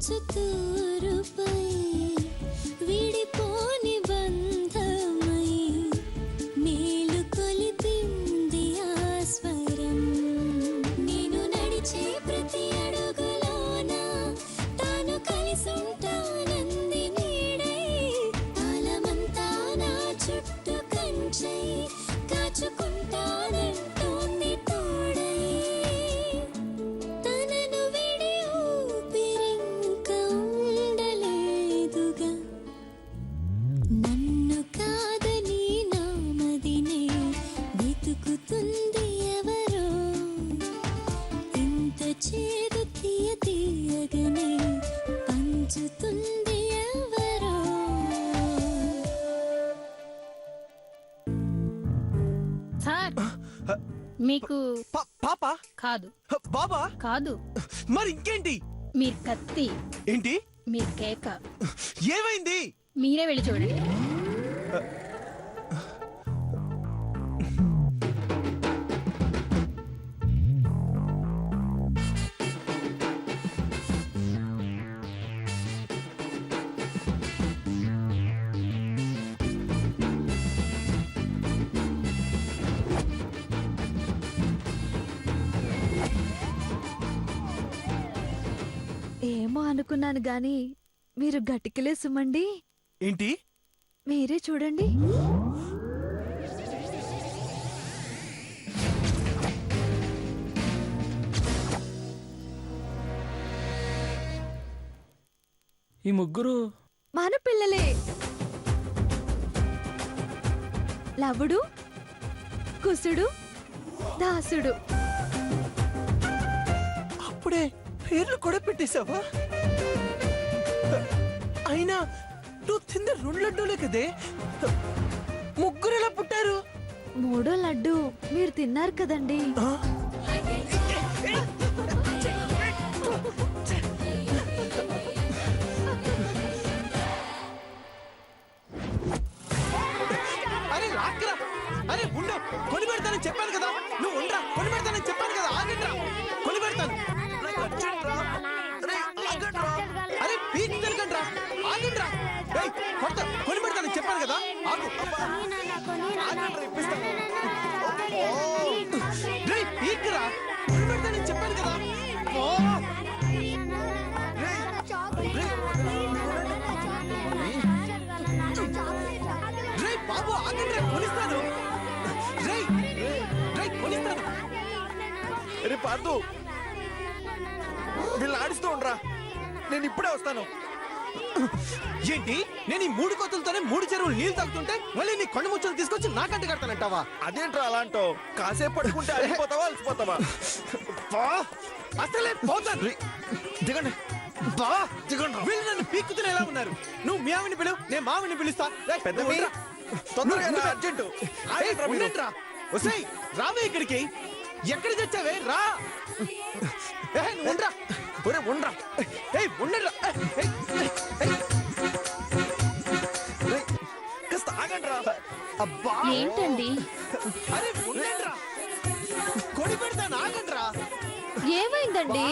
మంచు తూరుపై విడిపోని బంధమై మేలు కొలిపింది ఆ స్వరం. నేను నడిచే ప్రతి అడుగులోన తాను కలిసుంటానంది నీడై కాలమంతా నా చుట్టూ కంచై కాచుకుంటానంటోంది తోడై. తనను విడి ఊపిరింక ఉండలేదుగా నన్ను కాదని నామదినే వెతుకుతుంది ఎవరో ఇంత చేదు తీయగనే పంచుతుంది ఎవరో. సార్ మీకు పాపా కాదు బాబా కాదు మరి ఇంకేంటి? మీరు కత్తి, ఏంటి మీరు కేక. ఏమైంది? మీరే వెళ్ళి చూడండి. ఏమో అనుకున్నాను గాని మీరు గట్టికిలే సుమండి. ఏంటి? మీరే చూడండి. ఈ ముగ్గురు మన పిల్లలే. లవుడు, కుసుడు, దాసుడు. అప్పుడే పేర్లు కూడా పెట్టేశావా? అయినా నువ్వు తింద 2 లడ్డూలే కదే, ముగ్గురు ఎలా పుట్టారు? మూడో లడ్డు మీరు తిన్నారు కదండి. ఆ? అరే రాకరా, అరే ఉండు, కొని పెడతానని చెప్పాను కదా. నువ్వు ఉండరా, కొని పెడతానని చెప్పాను కదా. ఆగండ్రా, కొని పెడతాను. అరే పీక్ తిరగండ్రా, ఆగండ్రా. ఏయ్, కొడతా, కొని పెడతానని చెప్పాను కదా. ఆగు. ఆగండ్రా, ఇప్పిస్తాను. రేయ్, పీక్రా, కొని పెడతానని చెప్పాను కదా. ఓ! రేయ్ బాబు, ఆగండ్రా, కొనిస్తాను. రేయ్, రేయ్, కొనిస్తాను. రే పార్దు, వీళ్ళు ఆడిస్తూ ఉండరా, నేను ఇప్పుడే వస్తాను. ఏంటి, నేను ఈ 3 కోతులతోనే 3 చెరువులు నీళ్లు తాగుతుంటే మళ్ళీ నీ కొండ ముచ్చలు తీసుకొచ్చి నా కంట కడతానంటావా? అదేంట్రా అలా అంటావు? కాసేపు పట్టుకుంటే అడిగిపోతావా, అలసిపోతావా? అసలే పోతాను. దిగండి. బా, వీళ్ళు నన్ను పీక్కుతున్న ఎలా ఉన్నారు? నువ్వు మీ ఆవిని పిలువు, నేను మావిని పిలుస్తా. రేయ్, పెద్ద నువ్వు మీ- ఉండరా. తొందరగా నువ్వు రా, ఉండరా. అర్జెంటు. ఏయ్, ఆగండ్రా మీరు. ఉండండిరా. ఒసేయ్, రావే ఇక్కడికి. ఎక్కడ తెచ్చావే? రా. ఏయ్, నువ్వు ఉండరా. ఒరే ఉండరా. ఏయ్, ఉండండిరా. ఏయ్, ఏయ్, ఏయ్. రేయ్, కాస్త ఆగండ్రా. అబ్బా, ఏంటండి? అరే ఉండండిరా, కొడి పెడతాను, ఆగండ్రా. ఏమైందండి?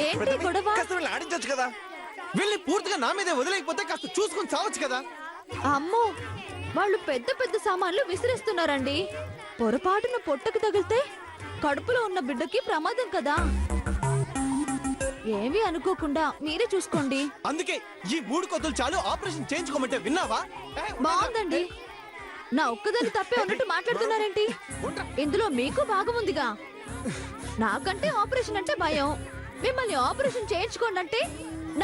ఏంటి గొడవ? కాస్త వీళ్ళు ఆడించొచ్చు కదా. వీళ్ళని పూర్తిగా నా మీదే వదిలేకపోతే కాస్త చూసుకొని చావచ్చు కదా. అమ్మో, వాళ్ళు పెద్ద పెద్ద సామాన్లు విసిరేస్తున్నారండి. పొరపాటున పొట్టకు తగిలితే కడుపులో ఉన్న బిడ్డకి ప్రమాదం కదా. ఏమీ అనుకోకుండా మీరే చూసుకోండి. అందుకే ఈ 3 కోతులు చాలు, ఆపరేషన్ చేయించుకోమంటే విన్నావా? ఏయ్, బాగుందండి. నా ఒక్కదాన్ని తప్పే ఉన్నట్టు మాట్లాడుతున్నారేంటి? ఇందులో మీకు భాగం ఉందిగా. నాకంటే ఆపరేషన్ అంటే భయం, మిమ్మల్ని ఆపరేషన్ చేయించుకోండి అంటే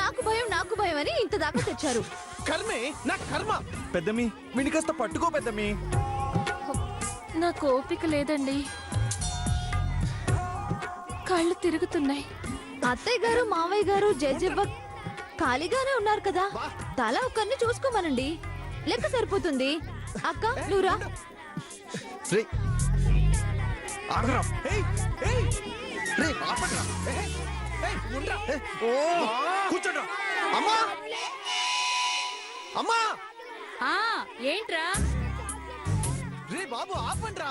నాకు భయం అని ఇంత దాకా తెచ్చారు. కర్మే నా కర్మ. పెద్దమ్మి, వీడిని కాస్త పట్టుకో పెద్దమ్మి. నాకు ఓపిక లేదండి, కళ్ళు తిరుగుతున్నాయి. అత్తయ్య గారు, మావయ్య గారు, జయజవ్వ ఖాళీగానే ఉన్నారు కదా. తల ఒక్కరిని చూసుకోమనండి, లెక్క సరిపోతుంది. అక్క నువ్వురా. రే ఆగరా. ఏయ్, ఏయ్, రే ఆపండ్రా. ఏయ్, ఏయ్, ఉండ్రా. ఓ కూర్చోండ్రా. అమ్మా, అమ్మా, ఏంట్రా? రే బాబు ఆపండ్రా.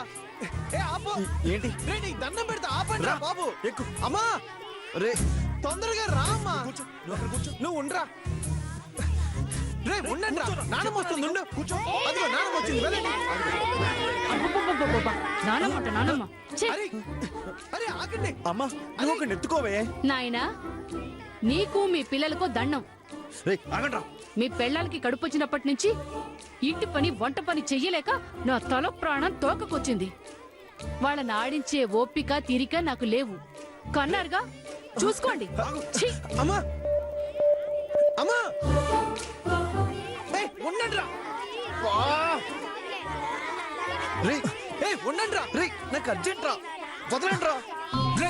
ఏ ఆపు. ఏంటి? రే నీకు దండం పెడతా, ఆపండ్రా బాబు. ఎక్కు. అమ్మా, రే తొందరగా రామ్మా. నువ్వు ఉండరా. రే ఉండండి రా. నానమ్మ వస్తుంది, ఉండు. అదిగో నానమ్మ వచ్చింది, వెళ్ళండి. నానమ్మ నానమ్మ అరే అరే ఆగండి. అమ్మా నువ్వు ఒక నెత్తుకోవే. నాయనా నీకు మీ పిల్లలకు దండం. రేయ్ ఆగండ్రా. మీ పెళ్ళాలకి కడుపొచ్చినప్పటి నుంచి ఇంటి పని వంట పని చెయ్యలేక నా తల ప్రాణం తోకకొచ్చింది. వాళ్ళని ఆడించే ఓపిక తీరిక నాకు లేవు. కన్నారుగా, చూసుకోండి. ఛీ! అమ్మా అమ్మా ఉండండి రా. రేయ్ ఉండండి రా. రేయ్ నాకు అర్జెంట్ రా, వదలండి రా. రే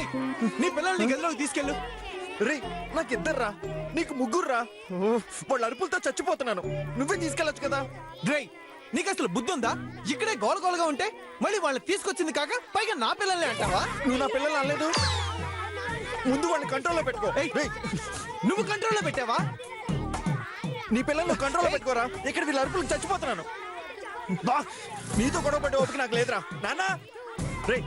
నీ పిల్లల్ని గదిలోకి తీసుకెళ్ళు. రేయ్ నాకు ఇద్దర్రా, నీకు ముగ్గురురా. వాళ్ళ అరుపులతో చచ్చిపోతున్నాను, నువ్వే తీసుకెళ్ళొచ్చు కదా. రే నీకు అసలు బుద్ధి ఉందా? ఇక్కడే గోలగోలగా ఉంటే మళ్ళీ వాళ్ళని తీసుకొచ్చింది కాక పైగా నా పిల్లల్ని అంటావా? నువ్వు నా పిల్లలు అనలేదు, ముందు వాళ్ళని కంట్రోల్లో పెట్టుకో. ఏయ్, నువ్వు కంట్రోల్లో పెట్టావా? నీ పిల్లలు కంట్రోల్లో పెట్టుకోరా, ఇక్కడ వీళ్ళ అరుపులకు చచ్చిపోతున్నాను. బా నీతో గొడవ పట్టే ఓపిక నాకు లేదురా. నాన్న రే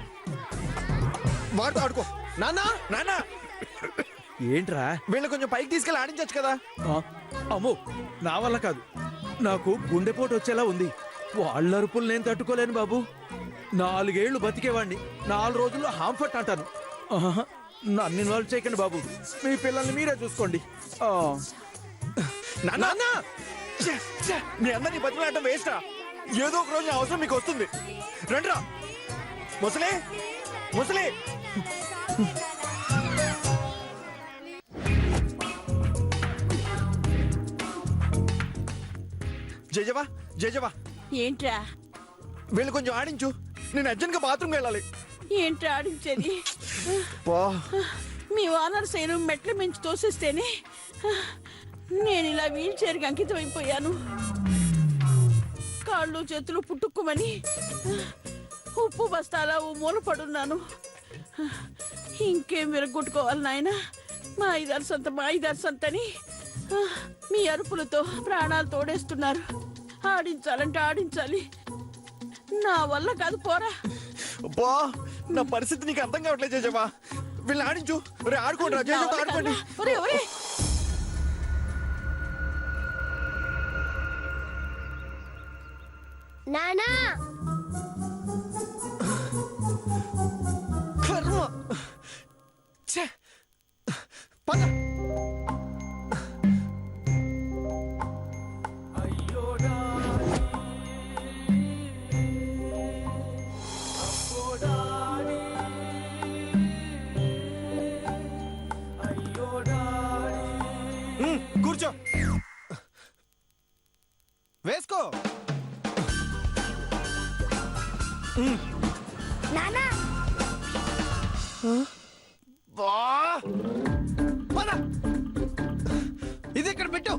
వాడితో ఆడుకో. నాన్నా నాన్న ఏంట్రా? వీళ్ళని కొంచెం పైకి తీసుకెళ్ళి ఆడించచ్చు కదా. అమ్మో నా వల్ల కాదు, నాకు గుండెపోటు వచ్చేలా ఉంది. వాళ్ళ అరుపులు నేను తట్టుకోలేను బాబు. 4 ఏళ్లు బతికేవాడిని 4 రోజుల్లో హాంఫట్ అంటాను. ఆహా, నన్ను ఇన్వాల్వ్ చేయకండి బాబు, మీ పిల్లల్ని మీరే చూసుకోండి. నాన్న ఛే, ఛే, మీ అందరినీ బతిలాడటం వేస్టా. ఏదో ఒక రోజు నా అవసరం మీకు వస్తుంది. రండ్రా ముసలే ముసలే. జయజవా జయజవా, ఏంట్రా వీళ్ళు కొంచెం ఆడించు, నేను అర్జెంట్ గా బాత్రూమ్ వెళ్ళాలి. ఏంట్రా ఆడించేది? బా మీ ఓనర్ సేను మెట్ల మించి తోసిస్తేనే నేను ఇలా వీల్ చైర్కి అంకితం అయిపోయాను. కాళ్ళు చేతులు పుట్టుక్కుమని ఉప్పు బస్తాలా ఓ మూల పడున్నాను. ఇంకేం విరగొట్టుకోవాలి నాయన. మా ఐదారు సంతని మీ అరుపులతో ప్రాణాలు తోడేస్తున్నారు. ఆడించాలంటే ఆడించాలి, నా వల్ల కాదు, పోరా. అబ్బా నా పరిస్థితి నీకు అర్థం కావట్లేదు జయజవా. వీళ్ళని ఆడించు. రే ఆడుకోండి రా, జయజవతో ఆడుకోండి. ఒరే ఒరే నానా కర్మ. ఛే, పద. కూర్చో, వేసుకో. నానా బా పద. ఇది ఇక్కడ పెట్టు.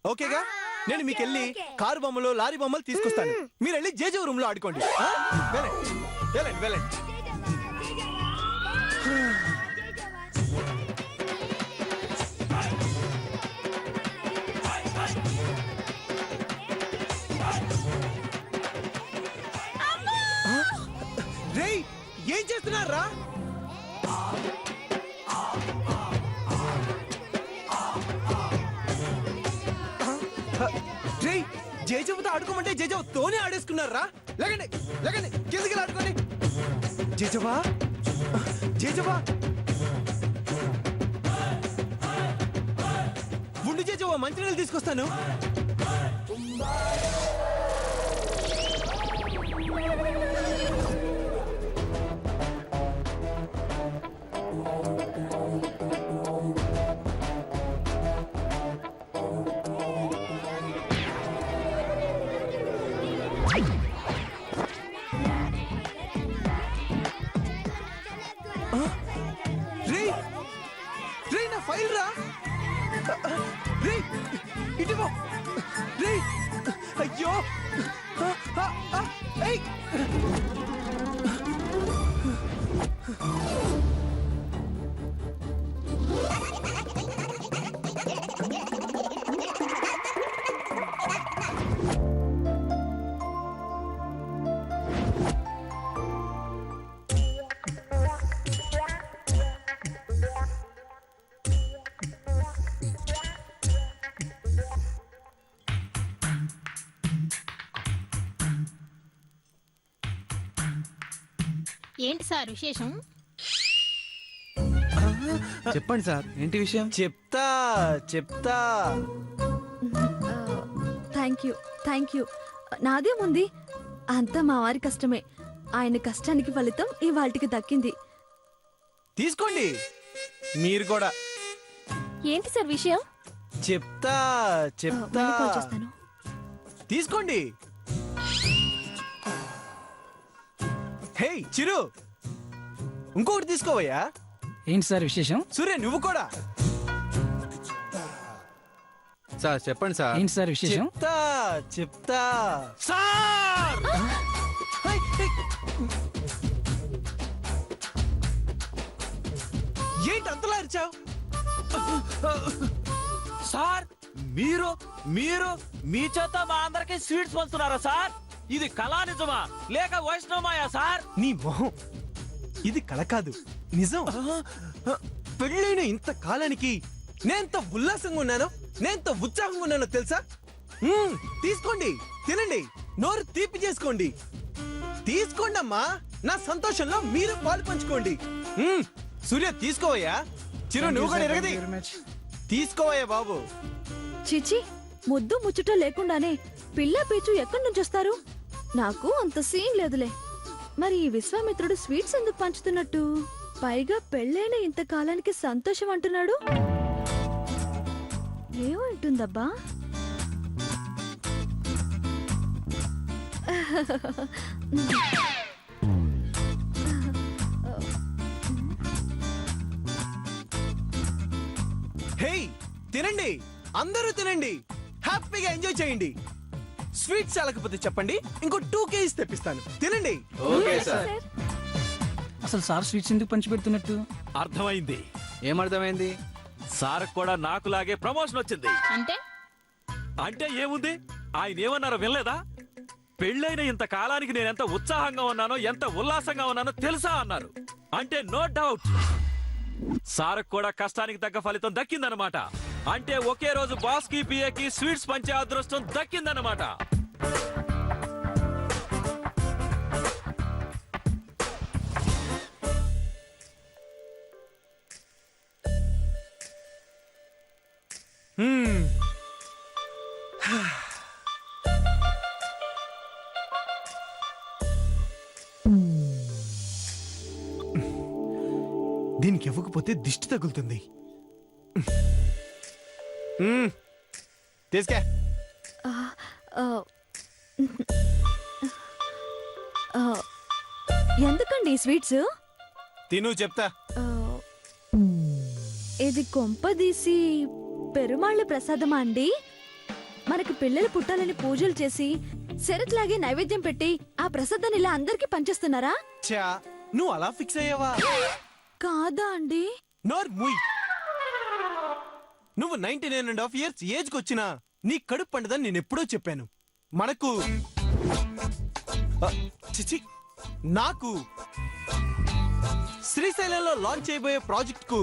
ఓకేగా, నేను మీకు వెళ్ళి కారు బొమ్మలు లారీ బొమ్మలు తీసుకొస్తాను. మీరు వెళ్ళి జేజే రూమ్ లో ఆడుకోండి. వెళ్ళండి వెళ్ళండి వెళ్ళండి. రేయ్ ఏం చేస్తున్నారా? రేయ్ జేజవ్వతో ఆడుకోమంటే జేజవ్వతోనే ఆడేసుకున్నారా? లేకండి లేకండి, కిందకి ఆడుకోండి. జేజవ్వా జేజవ్వా ఉండు జేజవ్వ, మంచినీళ్ళు తీసుకొస్తాను. ఫైల్ రా. రే ఇటు రే. అయ్యో ఏంటి సార్ విశేషం? చెప్పండి సార్ ఏంటి విషయం? చెప్తా థ్యాంక్ యూ నాదేముంది, అంతా మా వారి కష్టమే. ఆయన కష్టానికి ఫలితం ఇవాళకి దక్కింది. తీసుకోండి మీరు కూడా. ఏంటి సార్ విషయం? చెప్తా మళ్ళీ కాల్ చేస్తాను. తీసుకోండి. హే చిరు, ఇంకొకటి తీసుకోవయ్యా. ఏంటి సార్ విశేషం? సూర్య నువ్వు కూడా. సార్ చెప్పండి సార్. ఏంటి సార్ విశేషం? చెప్తా సార్ హై, హై. ఏంటి అంతలా అరిచావు? సార్ మీరు మీరు మీ చేత మా అందరికి స్వీట్స్ పంచుతున్నారా సార్? ఇది కళా నిజమా లేక వైష్ణవమాయా సార్? నీ మొహం, ఇది కళ కాదు నిజం. పెళ్ళైన ఇంత కాలానికి నేనెంత ఉల్లాసంగా ఉన్నానో, నేనెంత ఉత్సాహంగా ఉన్నానో తెలుసా? తీసుకోండి, తినండి, నోరు తీపి చేసుకోండి. తీసుకోండి అమ్మా, నా సంతోషంలో మీరు పాలు పంచుకోండి. సూర్య తీసుకోవయ్యా. చిరు నువ్వు కూడా ఎరగది. తీసుకోవయ్యా బాబు. చిచి, ముద్దు ముచ్చట లేకుండానే పిల్ల పీచు ఎక్కడి నుంచి వస్తారు? నాకు అంత సీన్ లేదులే. మరి ఈ విశ్వామిత్రుడు స్వీట్స్ ఎందుకు పంచుతున్నట్టు? పైగా పెళ్ళైన ఇంత కాలానికి సంతోషం అంటున్నాడు. ఏమంటుందబ్బా? హే తినండి, అందరూ తినండి, హ్యాపీగా ఎంజాయ్ చేయండి. స్వీట్స్ చాలకపోతే చెప్పండి, ఇంకో 2 kgs తెప్పిస్తాను. తినండి. Okay sir. అసలు సార్ స్వీట్స్ ఎందుకు పంచి పెడుతున్నట్టు? అర్థమైంది. ఏమర్థమైంది? సార్ కూడా నాకులాగే ప్రమోషన్ వచ్చింది. అంటే అంటే ఏముంది, ఆయన ఏమన్నారో వినలేదా? పెళ్ళైన ఇంత కాలానికి నేను ఎంత ఉత్సాహంగా ఉన్నానో, ఎంత ఉల్లాసంగా ఉన్నానో తెలుసా అన్నారు. అంటే నో డౌట్ సార్ కూడా కష్టానికి తగ్గ ఫలితం దక్కిందనమాట. అంటే ఒకే రోజు బాస్ కి పిఏకి స్వీట్స్ పంచే అదృష్టం దక్కిందనమాట. దీనికి ఇవ్వకపోతే దిష్టి తగులుతుంది. తీసుకే. ఎందుకండి ఈ స్వీట్స్? తిను చెప్తా. ఇది కొంపదీసి పెరుమాళ్ళ ప్రసాదమా అండి? మనకి పిల్లలు పుట్టాలని పూజలు చేసి శరత్లాగే నైవేద్యం పెట్టి ఆ ప్రసాదాన్ని ఇలా అందరికి పంచేస్తున్నారా? చా, నువ్వు అలా ఫిక్స్ అయ్యావా? కాదా అండి? నోర్ ముయ్. నువ్వు 99.5 years ఏజ్ కి వచ్చినా నీ కడుపు పండదని నేను ఎప్పుడో చెప్పాను. మనకు చిచి, నాకు శ్రీశైలంలో లాంచ్ చేయబోయే ప్రాజెక్ట్ కు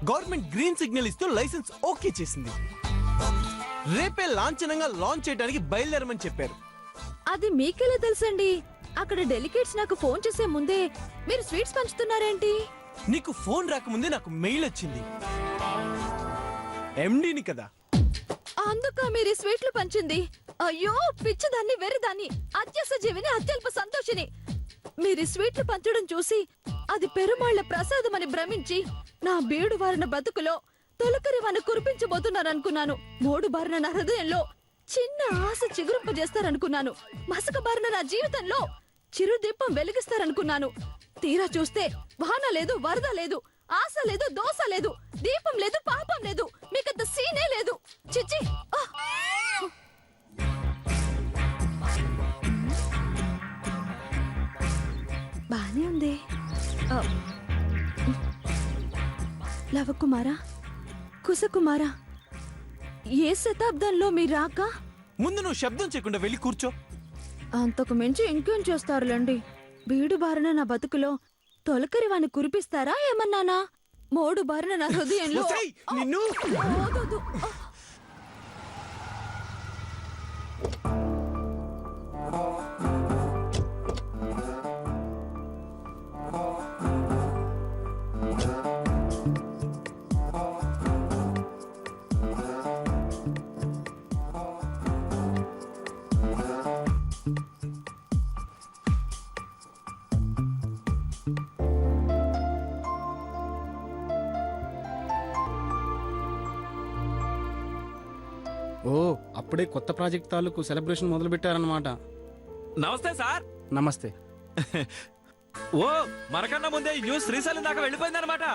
గవర్నమెంట్ గ్రీన్ సిగ్నల్ ఇస్తూ లైసెన్స్ ఓకే చేసింది. రేపే లాంఛనంగా లాంచ్ చేయడానికి బయలుదేరమని చెప్పారు. అది మీకెలా తెలుసండి? అక్కడ డెలికేట్స్ నాకు ఫోన్ చేసే ముందే మీరు స్వీట్స్ పంచుతున్నారేంటి? నీకు ఫోన్ రాకముందే నాకు మెయిల్ వచ్చింది. ఎండీని కదా. అందుక మీరు ఈ స్వీట్లు పంచింది? అయ్యో పిచ్చిదాన్ని, వెర్రిదాన్ని, అత్యస జీవిని, అత్యల్ప సంతోషిని. మీరు ఈ స్వీట్లు పంచడం చూసి అది పెరుమాళ్ల ప్రసాదమని భ్రమించి నా బీడు వారిన బతుకులో తొలకరి వాన కురిపించబోతున్నారనుకున్నాను. మోడు బారిన నా హృదయంలో చిన్న ఆశ చిగురింపజేస్తారనుకున్నాను. మసక బారిన నా జీవితంలో చిరుదీపం వెలిగిస్తారనుకున్నాను. తీరా చూస్తే వాన లేదు, వరద లేదు, ఆశ లేదు, దోశ లేదు, దీపం లేదు, పాపం లేదు, మీకంత సీనే లేదు. చిచ్చి. బానే ఉంది. లవకుమారా, కుశకుమారా, ఏ శతాబ్దంలో మీ రాక? ముందు నువ్వు శబ్దం చేయకుండా వెళ్ళి కూర్చో. అంతకు మించి ఇంకేం చేస్తారులేండి. బీడు బారిన నా బతుకులో తొలకరి వాణ్ణి కురిపిస్తారా ఏమన్నానా? మోడు బారిన నా హృదయంలో ఒసేయ్, నిన్ను వద్దు. అప్పుడే కొత్త ప్రాజెక్ట్ తాలూకు సెలబ్రేషన్ మొదలు పెట్టారన్నమాట. నమస్తే సార్. నమస్తే. ఓ మనకన్నా ముందే ఈ న్యూస్ శ్రీశైలం దాకా వెళ్ళిపోయిందన్నమాట.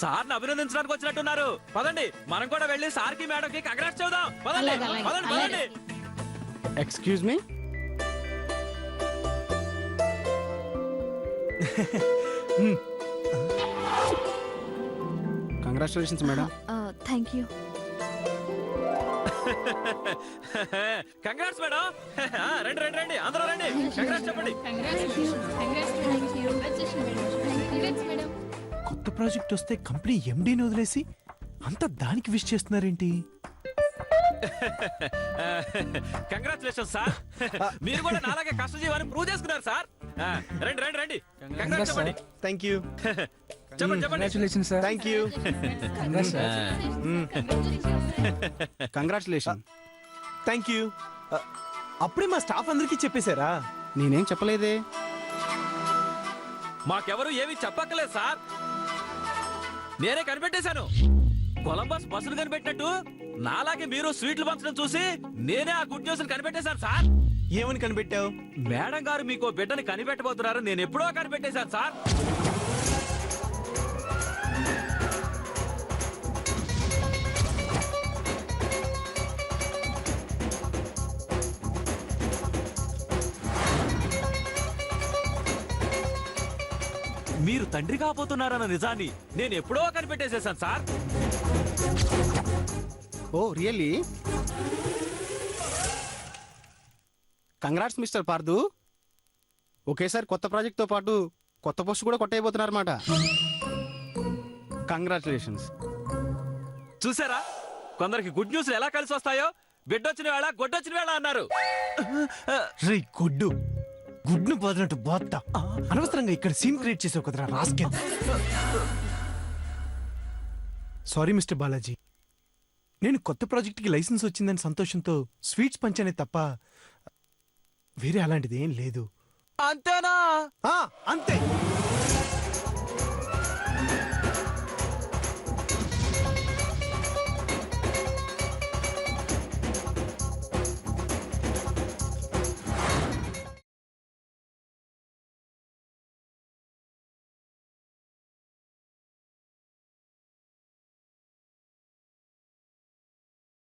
సార్ని అభినందించడానికి వచ్చినట్టున్నారు. పదండి మనం కూడా వెళ్ళి సార్కి మేడంకి కంగ్రాట్స్ చెబుదాం. పదండి పదండి పదండి. Excuse me. Congratulations madam. Thank you. Congrats madam. రండి రండి రండి అందరూ రండి. కంగ్రాట్స్ చెప్పండి. కొత్త ప్రాజెక్ట్ వస్తే కంపెనీ ఎండీని వదిలేసి అంతా దానికి విష్ చేస్తున్నారేంటి? Congratulation sir. మీరు కూడా నాలాగే కష్టజీవాన్ని ప్రూవ్ చేసుకున్నారు సార్. రండి రండి రండి. కంగ్రాట్స్ చెప్పండి. Thank you. చెప్పండి చెప్పండి. Congratulation sir. Thank you. Congratulation. Thank you. అప్పుడే మా స్టాఫ్ అందరికీ చెప్పేశారా? నేనేం చెప్పలేదే. మాకెవరు ఏమీ చెప్పక్కలేదు సార్. నేనే కనిపెట్టేశాను. కొలంబస్ బస్సును కనిపెట్టినట్టు నాలాగే మీరు స్వీట్లు పంచడం చూసి నేనే ఆ గుడ్ న్యూస్ కనిపెట్టేశాను సార్. ఏమని కనిపెట్టావు? మేడం గారు మీకు బిడ్డని కనిపెట్టబోతున్నారు. నేను ఎప్పుడో కనిపెట్టేశాను సార్. మీరు తండ్రి కాబోతున్నారన్న నిజాన్ని నేను ఎప్పుడో కనిపెట్టేసేశాను sir. Oh really? Congrats mister Pardhu. ఒకేసారి కొత్త ప్రాజెక్ట్తో పాటు కొత్త పోస్ట్ కూడా కొట్టయిపోతున్నారన్నమాట. కంగ్రాచులేషన్స్. చూసారా కొందరికి గుడ్ న్యూస్ ఎలా కలిసి వస్తాయో. బిడ్డొచ్చిన వేళ గొడ్డొచ్చిన వేళ అన్నారు. రే గుడ్డు గుడ్ను పోదినట్టు బోత్తా. అనవసరంగా ఇక్కడ సీన్ క్రియేట్ చేసావు కదరా రాస్కెల్. Sorry mister Balaji. నేను కొత్త ప్రాజెక్ట్కి లైసెన్స్ వచ్చిందని సంతోషంతో స్వీట్స్ పంచానే తప్ప వేరే అలాంటిది ఏం లేదు. అంతేనా? అంతే.